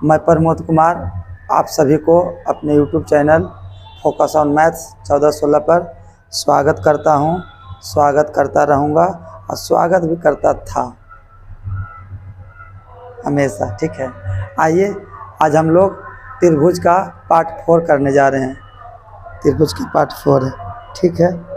मैं प्रमोद कुमार आप सभी को अपने YouTube channel focus on maths 14-16 पर स्वागत करता हूं, स्वागत करता रहूंगा और स्वागत भी करता था हमेशा। ठीक है, आइए आज हम लोग त्रिभुज का पार्ट 4 करने जा रहे हैं। त्रिभुज की पार्ट 4 है। ठीक है,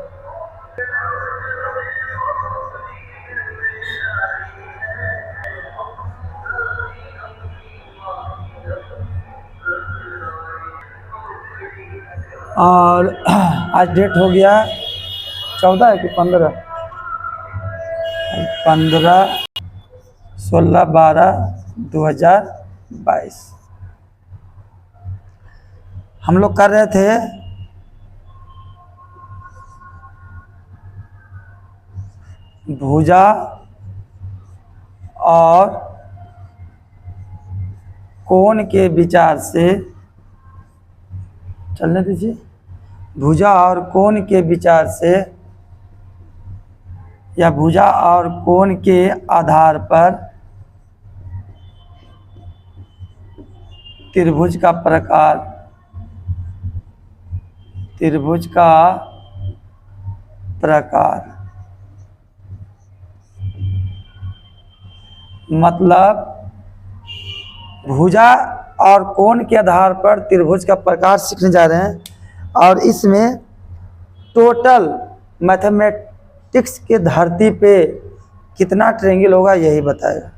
और आज डेट हो गया 14 है कि 15, 16/12/2022। हम लोग कर रहे थे भुजा और कोण के विचार से, चलने दीजिए, भुजा और कोण के विचार से या भुजा और कोण के आधार पर त्रिभुज का प्रकार, त्रिभुज का प्रकार मतलब भुजा और कोण के आधार पर त्रिभुज का प्रकार सीखने जा रहे हैं। और इसमें टोटल मैथमेटिक्स के धरती पे कितना ट्रायंगल होगा यही बताएगा,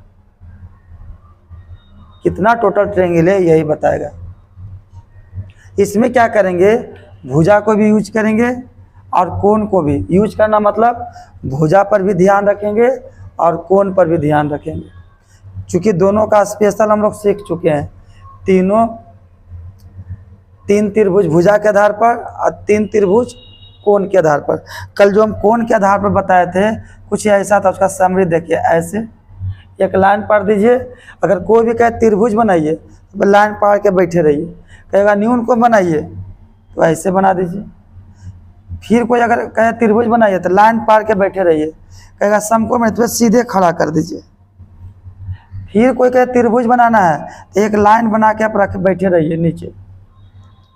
कितना टोटल ट्रायंगल है यही बताएगा। इसमें क्या करेंगे, भुजा को भी यूज करेंगे और कोण को भी यूज करना, मतलब भुजा पर भी ध्यान रखेंगे और कोण पर भी ध्यान रखेंगे। चूँकि दोनों का स्पेशल हम लोग सीख चुके हैं, तीन त्रिभुज भुजा के आधार पर और 3 त्रिभुज कोण के आधार पर। कल जो हम कोण के आधार पर बताए थे कुछ ऐसा था, उसका समरी देखिए। ऐसे एक लाइन पढ़ दीजिए, अगर कोई भी कहे त्रिभुज बनाइए तो लाइन पढ़ के बैठे रहिए, कहेगा न्यून को बनाइए तो ऐसे बना दीजिए। फिर कोई अगर कहे त्रिभुज बनाइए तो लाइन पार के बैठे रहिए, कहेगा समकोण में तो सीधे खड़ा कर दीजिए। फिर कोई कहे त्रिभुज बनाना है तो एक लाइन बना के आप रख बैठे रहिए, नीचे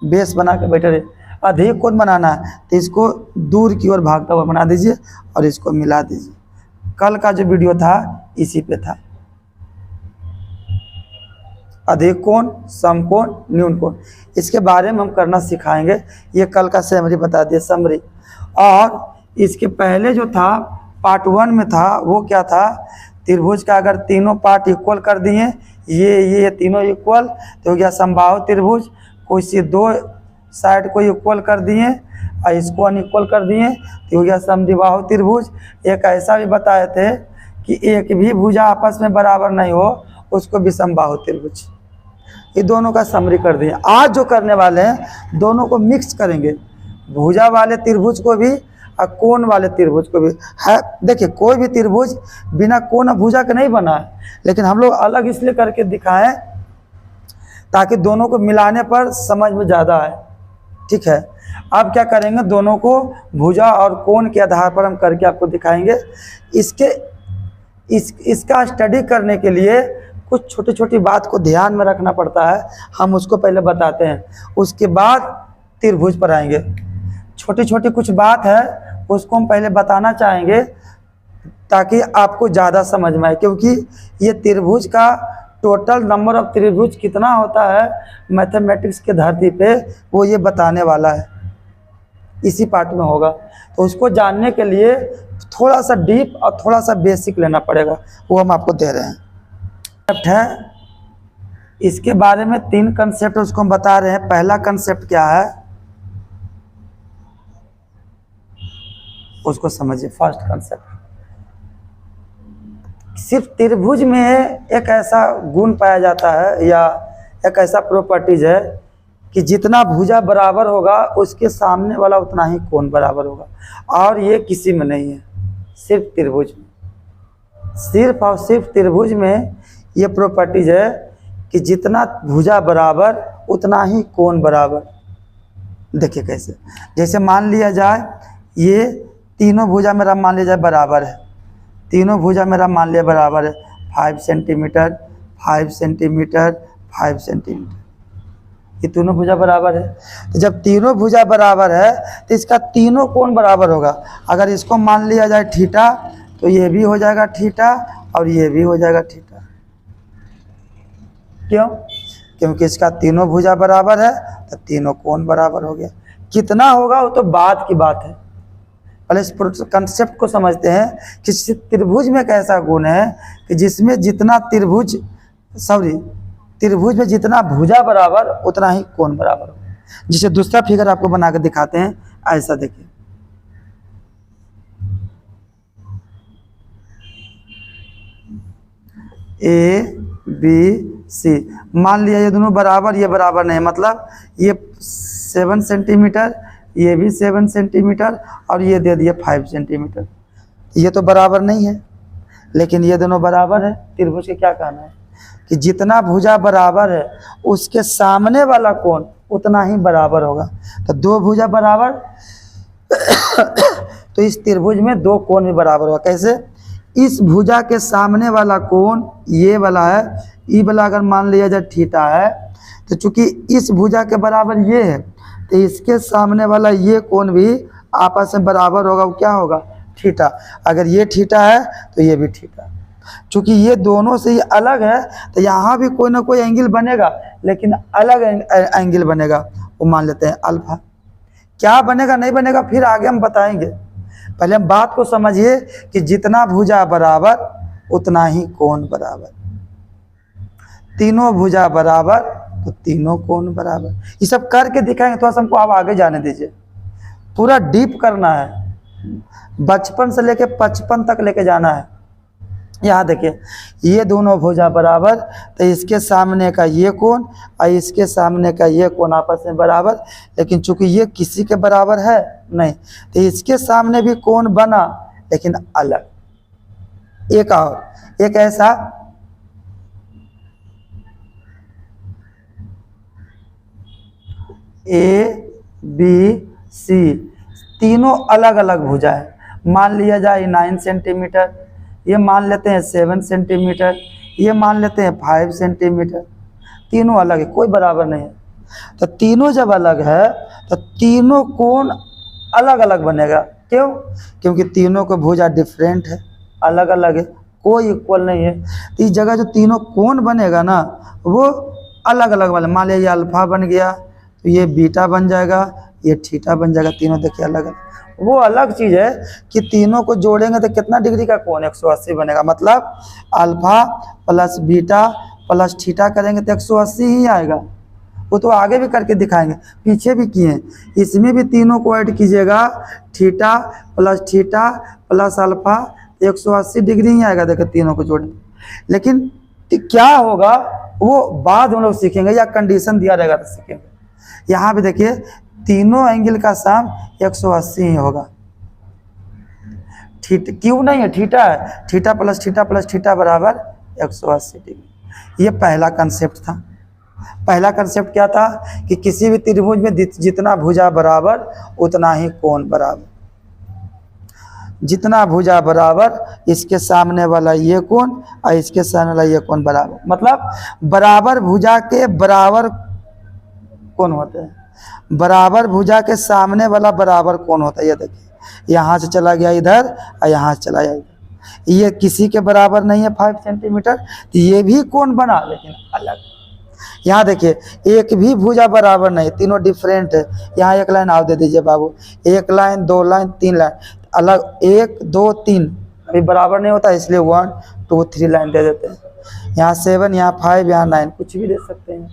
बेस बना के बैठे रहिए। अधिक कोण बनाना है तो इसको दूर की ओर भागता हुआ बना दीजिए और इसको मिला दीजिए। कल का जो वीडियो था इसी पे था, अधिक कोण, समकोण, न्यून कोण, इसके बारे में हम करना सिखाएंगे। ये कल का समरी बता दिए, समरी। और इसके पहले जो था पार्ट 1 में था, वो क्या था, त्रिभुज का अगर तीनों पार्ट इक्वल कर दिए, ये तीनों इक्वल तो हो गया समबाहु त्रिभुज। कोई सी 2 साइड को इक्वल कर दिए और इसको अनइक्वल कर दिए तो हो गया समद्विबाहु त्रिभुज। एक ऐसा भी बताए थे कि एक भी भुजा आपस में बराबर नहीं हो उसको भी समबाहु त्रिभुज। ये दोनों का समरी कर दिए। आज जो करने वाले हैं दोनों को मिक्स करेंगे, भुजा वाले त्रिभुज को भी और कोण वाले त्रिभुज को भी है। देखिए कोई भी त्रिभुज बिना कोण और भुजा के नहीं बना है, लेकिन हम लोग अलग इसलिए करके दिखाएं ताकि दोनों को मिलाने पर समझ में ज़्यादा आए। ठीक है, अब क्या करेंगे, दोनों को भुजा और कोण के आधार पर हम करके आपको दिखाएंगे। इसका स्टडी करने के लिए कुछ छोटी छोटी बात को ध्यान में रखना पड़ता है, हम उसको पहले बताते हैं, उसके बाद त्रिभुज पर आएंगे। छोटी छोटी कुछ बात है उसको हम पहले बताना चाहेंगे ताकि आपको ज़्यादा समझ में आए, क्योंकि ये त्रिभुज का टोटल नंबर ऑफ त्रिभुज कितना होता है मैथमेटिक्स के धरती पे वो ये बताने वाला है, इसी पार्ट में होगा। तो उसको जानने के लिए थोड़ा सा डीप और थोड़ा सा बेसिक लेना पड़ेगा, वो हम आपको दे रहे हैं। कंसेप्ट है, इसके बारे में 3 कंसेप्ट उसको हम बता रहे हैं। पहला कंसेप्ट क्या है उसको समझिए। फर्स्ट कंसेप्ट, सिर्फ त्रिभुज में एक ऐसा गुण पाया जाता है या एक ऐसा प्रॉपर्टीज है कि जितना भुजा बराबर होगा उसके सामने वाला उतना ही कोण बराबर होगा, और ये किसी में नहीं है, सिर्फ त्रिभुज में। सिर्फ और सिर्फ त्रिभुज में ये प्रॉपर्टीज है कि जितना भुजा बराबर उतना ही कोण बराबर। देखिए कैसे, जैसे मान लिया जाए ये तीनों भुजा मेरा मान लिया जाए बराबर है, तीनों भुजा मेरा मान लिया बराबर है 5 सेंटीमीटर 5 सेंटीमीटर 5 सेंटीमीटर। ये तीनों भुजा बराबर है। तो जब तीनों भुजा बराबर है तो इसका तीनों कोण बराबर होगा। अगर इसको मान लिया जाए थीटा तो ये भी हो जाएगा थीटा और ये भी हो जाएगा थीटा। क्यों? क्योंकि इसका तीनों भुजा बराबर है तो तीनों कोण बराबर हो गया। कितना होगा वो तो बाद की बात है, पहले इस कंसेप्ट को समझते हैं कि त्रिभुज में कैसा गुण है कि जिसमें जितना त्रिभुज में जितना भुजा बराबर उतना ही कोण बराबर हो। जिसे दूसरा फिगर आपको बना कर दिखाते हैं, ऐसा देखिए। ए बी सी, मान लिया ये दोनों बराबर, ये बराबर नहीं, मतलब ये 7 सेंटीमीटर, ये भी 7 सेंटीमीटर और ये दे दिए 5 सेंटीमीटर। ये तो बराबर नहीं है, लेकिन ये दोनों बराबर है। त्रिभुज के क्या कहना है कि जितना भुजा बराबर है उसके सामने वाला कोण उतना ही बराबर होगा। तो दो भुजा बराबर तो इस त्रिभुज में दो कोण भी बराबर होगा। कैसे? इस भुजा के सामने वाला कोण ये वाला है, ई वाला अगर मान लिया जाए थीटा है तो चूंकि इस भुजा के बराबर ये है तो इसके सामने वाला ये कोण भी आपस में बराबर होगा। वो क्या होगा? थीटा। अगर ये थीटा है तो ये भी थीटा। चूंकि ये दोनों से ही अलग है तो यहाँ भी कोई ना कोई एंगल बनेगा, लेकिन अलग एंगल बनेगा, वो मान लेते हैं अल्फा। क्या बनेगा नहीं बनेगा फिर आगे हम बताएंगे। पहले हम बात को समझिए कि जितना भुजा बराबर उतना ही कोण बराबर। तीनों भुजा बराबर तो तीनों कोण बराबर। ये सब करके दिखाएंगे, थोड़ा सा हमको आप आगे जाने दीजिए। पूरा डीप करना है, बचपन से लेके 55 तक लेके जाना है। यहाँ देखिए, ये दोनों भुजा बराबर तो इसके सामने का ये कोण और इसके सामने का ये कोण आपस में बराबर, लेकिन चूंकि ये किसी के बराबर है नहीं तो इसके सामने भी कोण बना लेकिन अलग। एक और एक ऐसा ए बी सी, तीनों अलग अलग भुजा है। मान लिया जाए 9 सेंटीमीटर, ये मान लेते हैं 7 सेंटीमीटर, ये मान लेते हैं 5 सेंटीमीटर। तीनों अलग है, कोई बराबर नहीं है। तो तीनों जब अलग है तो तीनों कोण अलग अलग बनेगा। क्यों? क्योंकि तीनों को भुजा डिफरेंट है, अलग अलग है, कोई इक्वल नहीं है। तो इस जगह जो तीनों कोण बनेगा ना वो अलग अलग बने। मान लिया ये अल्फा बन गया तो ये बीटा बन जाएगा, ये थीटा बन जाएगा। तीनों देखिए अलग अलग। वो अलग चीज़ है कि तीनों को जोड़ेंगे तो कितना डिग्री का कोण? 180 बनेगा। मतलब alpha plus beta plus theta करेंगे तो 180 ही आएगा। वो तो आगे भी करके दिखाएंगे, पीछे भी किए। इसमें भी तीनों को ऐड कीजिएगा, थीटा प्लस अल्फा, 180 डिग्री ही आएगा। देखो तीनों को जोड़ेंगे, लेकिन क्या होगा वो बाद में लोग सीखेंगे या कंडीशन दिया रहेगा तो सीखेंगे। यहाँ पे देखिए तीनों एंगल का सम 180 ही होगा। थीटा क्यों नहीं है? थीटा है, थीटा प्लस थीटा बराबर 180 डिग्री। ये पहला कंसेप्ट था। पहला कंसेप्ट क्या था कि किसी भी त्रिभुज में जितना भुजा बराबर उतना ही कोण बराबर। जितना भुजा बराबर इसके सामने वाला ये कोण और इसके सामने वाला ये कोण बराबर। मतलब बराबर भुजा के बराबर कोण होते हैं, बराबर भुजा के सामने वाला बराबर कोण होता है। ये देखिए यहाँ से चला गया इधर और यहाँ से चला गया इधर। ये किसी के बराबर नहीं है 5 सेंटीमीटर, तो ये भी कोण बना लेकिन अलग। यहाँ देखिए एक भी भुजा बराबर नहीं, तीनों डिफरेंट है। यहाँ एक लाइन और दे दीजिए बाबू, एक लाइन, 2 लाइन, 3 लाइन अलग, 1 2 3 अभी बराबर नहीं होता, इसलिए 1 2 3 लाइन दे देते हैं। यहाँ 7, यहाँ 5, यहाँ 9, कुछ भी दे सकते हैं।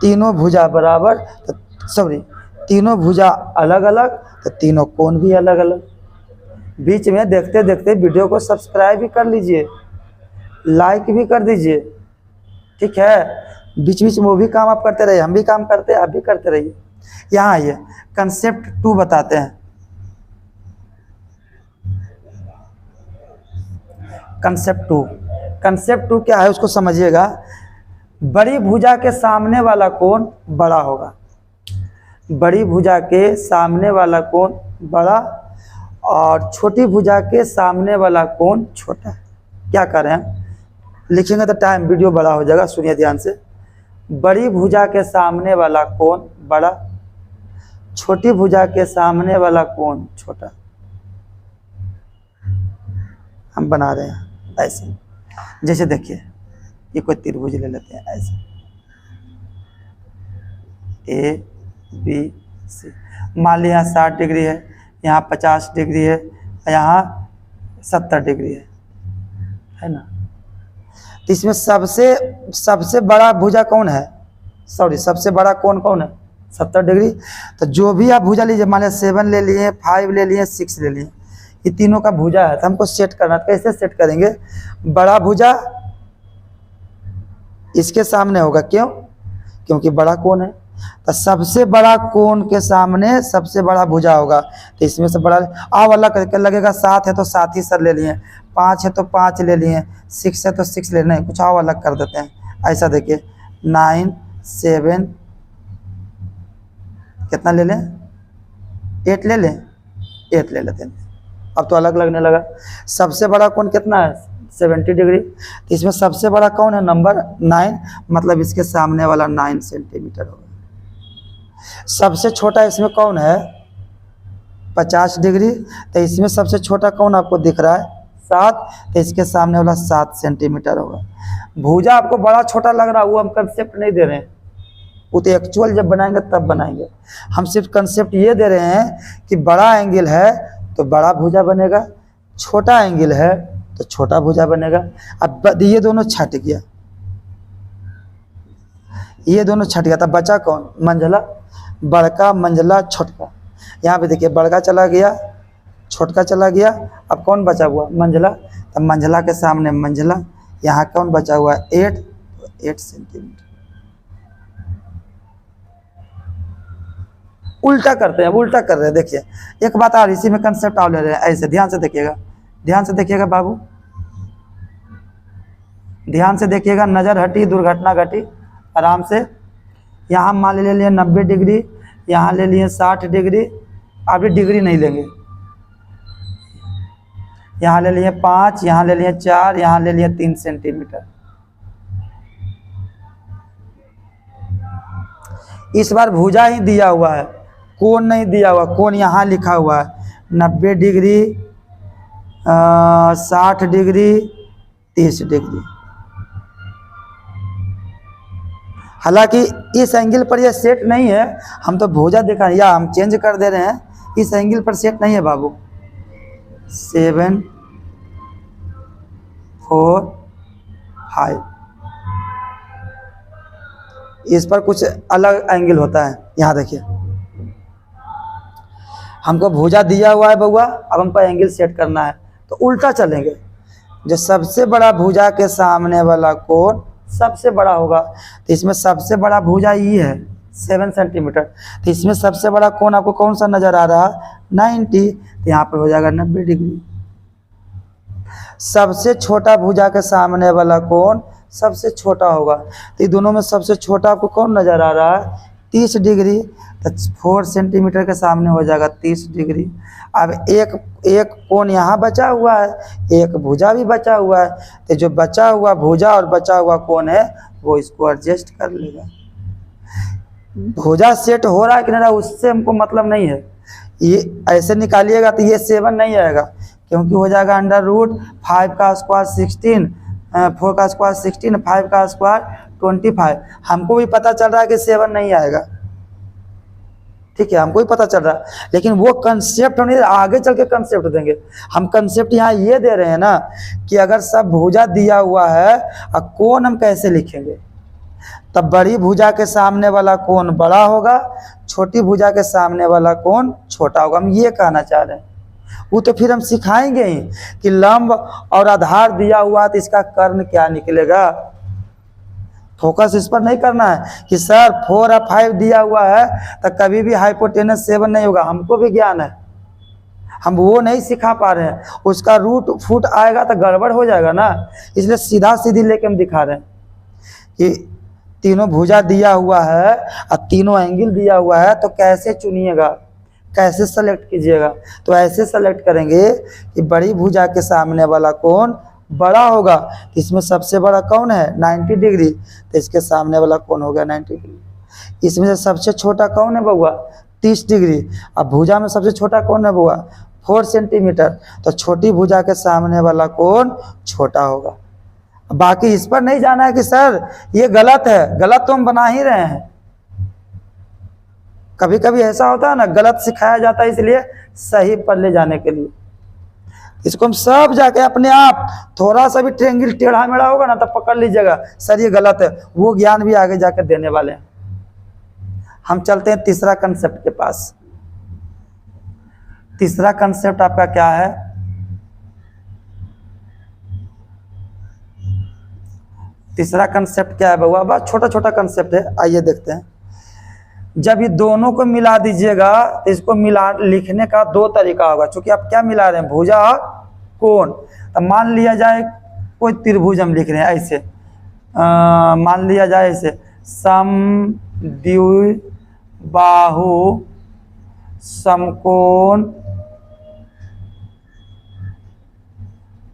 तीनों भुजा बराबर तो तीनों भुजा अलग अलग तो तीनों कोण भी अलग अलग। बीच में देखते देखते वीडियो को सब्सक्राइब भी कर लीजिए, लाइक भी कर दीजिए, ठीक है। बीच बीच में वो भी काम आप करते रहिए, हम भी काम करते हैं, आप भी करते रहिए। यहाँ आइए कंसेप्ट 2 बताते हैं। कंसेप्ट टू क्या है उसको समझिएगा। बड़ी भुजा के सामने वाला कोण बड़ा होगा, बड़ी भुजा के सामने वाला कोण बड़ा और छोटी भुजा के सामने वाला कोण छोटा। क्या कर रहे हैं? लिखेंगे तो टाइम वीडियो बड़ा हो जाएगा, सुनिए ध्यान से। बड़ी भुजा के सामने वाला कोण बड़ा, छोटी भुजा के सामने वाला कोण छोटा। हम बना रहे हैं ऐसे, जैसे देखिए ये कोई त्रिभुज ले लेते हैं ऐसे, ए बी सी। मान लिया 60 डिग्री है, यहाँ 50 डिग्री है, यहाँ 70 डिग्री है ना। तो इसमें सबसे बड़ा भुजा कौन है, सॉरी सबसे बड़ा कोण कौन है, 70 डिग्री। तो जो भी आप भुजा लीजिए, मान लिया 7 ले लिए, 5 ले लिए, 6 ले लिए, ये तीनों का भुजा है। तो हमको सेट करना, कैसे सेट करेंगे, बड़ा भुजा इसके सामने होगा, क्यों, क्योंकि बड़ा कोण है। तो सबसे बड़ा कोण के सामने सबसे बड़ा भुजा होगा, तो इसमें से बड़ा आव अलग करके लगेगा। 7 है तो 7 ही सर ले लिए, 5 है तो 5 ले लिए, 6 है तो 6 ले लें, कुछ और अलग कर देते हैं। ऐसा देखिए 9 7 कितना ले लें, 8 ले लें, 8 ले लेते हैं। अब तो अलग लगने लगा। सबसे बड़ा कोण कितना है, 70 डिग्री। तो इसमें सबसे बड़ा कौन है, नंबर 9, मतलब इसके सामने वाला 9 सेंटीमीटर होगा। सबसे छोटा इसमें कौन है, 50 डिग्री। तो इसमें सबसे छोटा कौन आपको दिख रहा है, 7, तो इसके सामने वाला 7 सेंटीमीटर होगा। भुजा आपको बड़ा छोटा लग रहा है, वो हम कंसेप्ट नहीं दे रहे हैं, वो तो एक्चुअल जब बनाएंगे तब बनाएंगे। हम सिर्फ कंसेप्ट ये दे रहे हैं कि बड़ा एंगल है तो बड़ा भुजा बनेगा, छोटा एंगल है तो छोटा भुजा बनेगा। अब ये दोनों छट गया, ये दोनों छट गया, तब बचा कौन, मंझला, बड़का मंझला छोटका। यहाँ पे देखिए बड़का चला गया, छोटका चला गया, अब कौन बचा हुआ, मंझला। तब मंझला के सामने मंझला, यहाँ कौन बचा हुआ है, 8 सेंटीमीटर। उल्टा करते हैं, उल्टा कर रहे हैं। देखिए एक बात और इसी में कंसेप्ट और ले रहे हैं, ऐसे ध्यान से देखिएगा, ध्यान से देखिएगा बाबू, ध्यान से देखिएगा, नजर हटी दुर्घटना घटी, आराम से। यहाँ मान ले लिए 90 डिग्री, यहाँ ले लिए 60 डिग्री, अभी डिग्री नहीं लेंगे। यहाँ ले लिए 5, यहाँ ले लिए 4, यहाँ ले लिए 3 सेंटीमीटर। इस बार भुजा ही दिया हुआ है, कोण नहीं दिया हुआ। कोण यहाँ लिखा हुआ है 90 डिग्री, 60 डिग्री, 30 डिग्री। हालांकि इस एंगल पर यह सेट नहीं है, हम तो भुजा दिखा, या हम चेंज कर दे रहे हैं, इस एंगल पर सेट नहीं है बाबू। 7 4 5, इस पर कुछ अलग एंगल होता है। यहाँ देखिए हमको भुजा दिया हुआ है बउआ, अब हमको एंगल सेट करना है, तो उल्टा चलेंगे। जो सबसे बड़ा भुजा के सामने वाला कोण सबसे बड़ा होगा, तो इसमें सबसे बड़ा भुजा ये है 7 सेंटीमीटर। तो इसमें सबसे बड़ा कोण आपको कौन सा नजर आ रहा है, 90, तो यहाँ पर हो जाएगा 90 डिग्री। सबसे छोटा भुजा के सामने वाला कोण सबसे छोटा होगा, तो दोनों में सबसे छोटा आपको कौन नजर आ रहा है, 30 डिग्री। तो 4 सेंटीमीटर के सामने हो जाएगा 30 डिग्री। अब एक कोण यहाँ बचा हुआ है, एक भुजा भी बचा हुआ है, तो जो बचा हुआ भुजा और बचा हुआ कोण है वो इसको एडजस्ट कर लेगा। भुजा सेट हो रहा है कि नहीं रहा उससे हमको मतलब नहीं है। ये ऐसे निकालिएगा तो ये 7 नहीं आएगा, क्योंकि हो जाएगा √5 का स्क्वायर 16, 4 का स्क्वायर 16, 5 का स्क्वायर 25। हमको भी पता चल रहा है कि 7 नहीं आएगा, ठीक है, हमको भी पता चल रहा है, लेकिन वो कंसेप्ट नहीं, आगे चल के कंसेप्ट देंगे। हम कंसेप्ट यहाँ ये दे रहे हैं ना कि अगर सब भुजा दिया हुआ है और कोण हम कैसे लिखेंगे, तब बड़ी भुजा के सामने वाला कोण बड़ा होगा, छोटी भुजा के सामने वाला कोण छोटा होगा। हम ये कहना चाह रहे हैं। वो तो फिर हम सिखाएंगे ही कि लंब और आधार दिया हुआ तो इसका कर्ण क्या निकलेगा। फोकस इस पर नहीं करना है कि सर 4 और 5 दिया हुआ है तो कभी भी हाइपोटेनस 7 नहीं होगा। हमको भी ज्ञान है, हम वो नहीं सिखा पा रहे हैं। उसका रूट फुट आएगा तो गड़बड़ हो जाएगा ना, इसलिए सीधा सीधी लेके हम दिखा रहे हैं कि तीनों भुजा दिया हुआ है और तीनों एंगल दिया हुआ है, तो कैसे चुनिएगा, कैसे सेलेक्ट कीजिएगा। तो ऐसे सेलेक्ट करेंगे कि बड़ी भुजा के सामने वाला कोण बड़ा होगा तो इसमें सबसे बड़ा कौन है 90 डिग्री, तो इसके सामने वाला कौन हो गया 90 डिग्री। इसमें से सबसे छोटा कौन है बउआ 30 डिग्री। अब भुजा में सबसे छोटा कौन है बउआ 4 सेंटीमीटर, तो छोटी भुजा के सामने वाला कौन छोटा होगा। बाकी इस पर नहीं जाना है कि सर ये गलत है, गलत तो हम बना ही रहे हैं। कभी कभी ऐसा होता है ना, गलत सिखाया जाता है इसलिए सही पर ले जाने के लिए। इसको हम सब जाके अपने आप थोड़ा सा भी ट्रेंगल टेढ़ा मेढ़ा होगा ना तो पकड़ लीजिएगा सर ये गलत है, वो ज्ञान भी आगे जाकर देने वाले हैं। हम चलते हैं तीसरा कंसेप्ट के पास। तीसरा कंसेप्ट आपका क्या है, तीसरा कंसेप्ट क्या है बउआ, बहुत छोटा छोटा कंसेप्ट है, आइए देखते हैं। जब ये दोनों को मिला दीजिएगा तो इसको मिला लिखने का दो तरीका होगा। क्योंकि आप क्या मिला रहे हैं भुजा और कोण। तो मान लिया जाए कोई त्रिभुज हम लिख रहे हैं ऐसे, मान लिया जाए ऐसे समद्विबाहु समकोण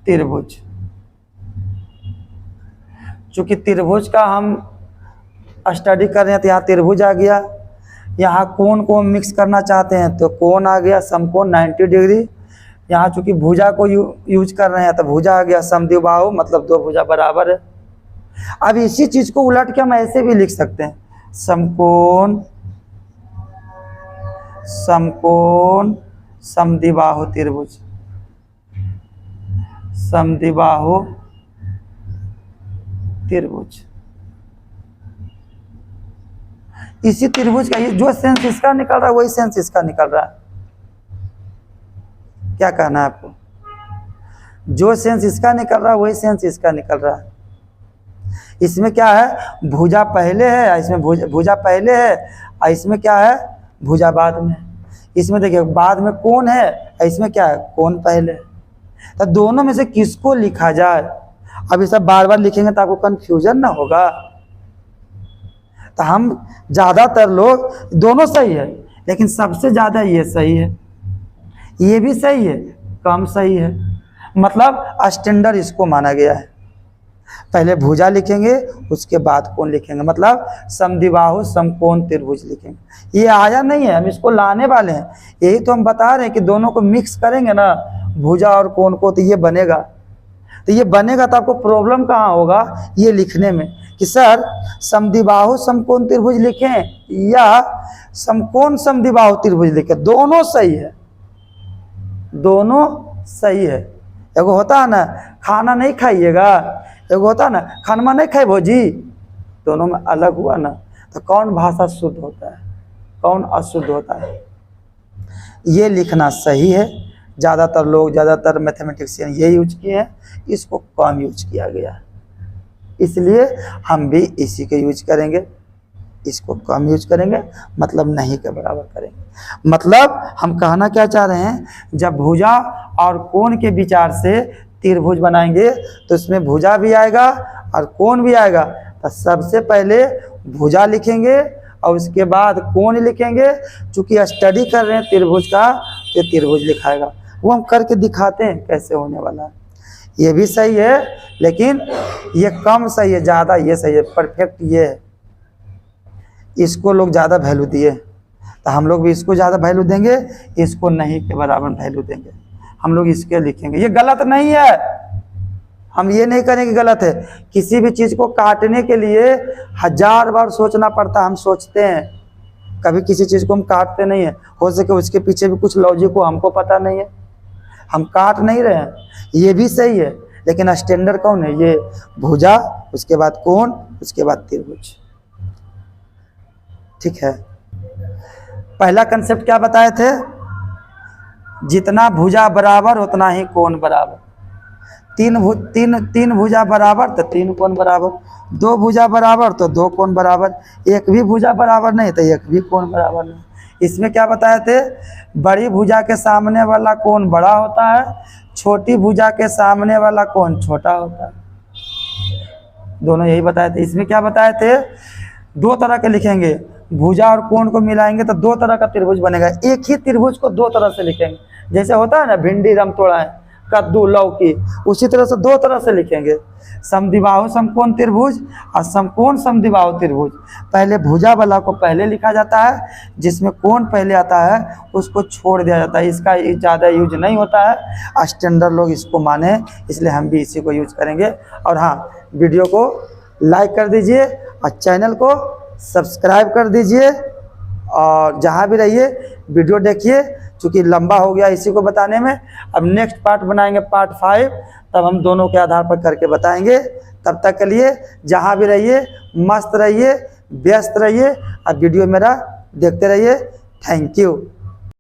त्रिभुज। चूंकि त्रिभुज का हम स्टडी कर रहे हैं तो यहाँ त्रिभुज आ गया, यहाँ कोण को मिक्स करना चाहते हैं तो कोण आ गया समकोण 90 डिग्री। यहाँ चूंकि भुजा को यूज कर रहे हैं तो भुजा आ गया समद्विबाहु, मतलब दो भुजा बराबर है। अब इसी चीज को उलट के हम ऐसे भी लिख सकते हैं समकोण समकोण समद्विबाहु त्रिभुज, समद्विबाहु त्रिभुज। इसी त्रिभुज का ये जो सेंस इसका निकल रहा है वही सेंस इसका निकल रहा है। क्या कहना है आपको, जो सेंस इसका निकल रहा है वही सेंस इसका निकल रहा है। इसमें क्या है भुजा पहले है, इसमें भुजा पहले है, और इसमें क्या है भुजा बाद में। इसमें देखिए बाद में कोण है, इसमें क्या है कोण पहले है। तो दोनों में से किसको लिखा जाए, अब ये सब बार बार लिखेंगे तो आपको कंफ्यूजन ना होगा। तो हम ज़्यादातर लोग दोनों सही है, लेकिन सबसे ज़्यादा ये सही है, ये भी सही है, कम सही है, मतलब स्टैंडर्ड इसको माना गया है। पहले भुजा लिखेंगे उसके बाद कोण लिखेंगे, मतलब समद्विबाहु समकोण त्रिभुज लिखेंगे। ये आया नहीं है, हम इसको लाने वाले हैं। यही तो हम बता रहे हैं कि दोनों को मिक्स करेंगे ना भुजा और कोण को तो ये बनेगा। तो ये बनेगा तो आपको प्रॉब्लम कहाँ होगा ये लिखने में कि सर समद्विबाहु समकोण त्रिभुज लिखें या समकोण समद्विबाहु त्रिभुज लिखें। दोनों सही है, दोनों सही है। एगो होता है ना खाना नहीं खाइएगा, एगो होता है ना खाना नहीं खाए भोजी, दोनों में अलग हुआ ना। तो कौन भाषा शुद्ध होता है कौन अशुद्ध होता है, ये लिखना सही है। ज़्यादातर लोग ज़्यादातर मैथमेटिशियन ये यूज किए हैं, इसको कम यूज किया गया, इसलिए हम भी इसी के यूज करेंगे, इसको कम यूज करेंगे, मतलब नहीं के बराबर करेंगे। मतलब हम कहना क्या चाह रहे हैं, जब भुजा और कोण के विचार से त्रिभुज बनाएंगे तो इसमें भुजा भी आएगा और कोण भी आएगा। तो सबसे पहले भुजा लिखेंगे और उसके बाद कोण लिखेंगे। चूंकि स्टडी कर रहे हैं त्रिभुज का तो त्रिभुज लिखाएगा, वो हम करके दिखाते हैं कैसे होने वाला है। ये भी सही है, लेकिन ये कम सही है, ज़्यादा ये सही है, परफेक्ट ये है। इसको लोग ज़्यादा वैल्यू दिए तो हम लोग भी इसको ज़्यादा वैल्यू देंगे, इसको नहीं के बराबर वैल्यू देंगे। हम लोग इसके लिखेंगे, ये गलत नहीं है, हम ये नहीं करेंगे गलत है। किसी भी चीज़ को काटने के लिए 1000 बार सोचना पड़ता है, हम सोचते हैं, कभी किसी चीज़ को हम काटते नहीं हैं। हो सके उसके पीछे भी कुछ लॉजिक को हमको पता नहीं है, हम काट नहीं रहे हैं। ये भी सही है, लेकिन स्टैंडर्ड कौन है, ये भुजा, उसके बाद कोण, उसके बाद त्रिभुज। ठीक है, पहला कंसेप्ट क्या बताए थे, जितना भुजा बराबर उतना ही कोण बराबर। तीन भुजा बराबर तो 3 कोण बराबर, 2 भुजा बराबर तो 2 कोण बराबर, एक भी भुजा बराबर नहीं तो एक भी कोण बराबर नहीं। इसमें क्या बताए थे, बड़ी भुजा के सामने वाला कोण बड़ा होता है, छोटी भुजा के सामने वाला कोण छोटा होता है, दोनों यही बताए थे। इसमें क्या बताए थे, 2 तरह के लिखेंगे, भुजा और कोण को मिलाएंगे तो 2 तरह का त्रिभुज बनेगा। एक ही त्रिभुज को 2 तरह से लिखेंगे, जैसे होता है ना भिंडी रमतोड़ा है, कद्दू, लौकी। उसी तरह से दो तरह से लिखेंगे, समद्विबाहु समकोण त्रिभुज और समकोण समद्विबाहु त्रिभुज। पहले भुजा वाला को पहले लिखा जाता है, जिसमें कोण पहले आता है उसको छोड़ दिया जाता है। इसका ज़्यादा यूज नहीं होता है, स्टैंडर्ड लोग इसको माने, इसलिए हम भी इसी को यूज करेंगे। और हाँ, वीडियो को लाइक कर दीजिए और चैनल को सब्सक्राइब कर दीजिए, और जहाँ भी रहिए वीडियो देखिए, चूँकि लंबा हो गया इसी को बताने में। अब नेक्स्ट पार्ट बनाएंगे, पार्ट 5, तब हम दोनों के आधार पर करके बताएंगे। तब तक के लिए जहाँ भी रहिए मस्त रहिए, व्यस्त रहिए और वीडियो मेरा देखते रहिए। Thank you.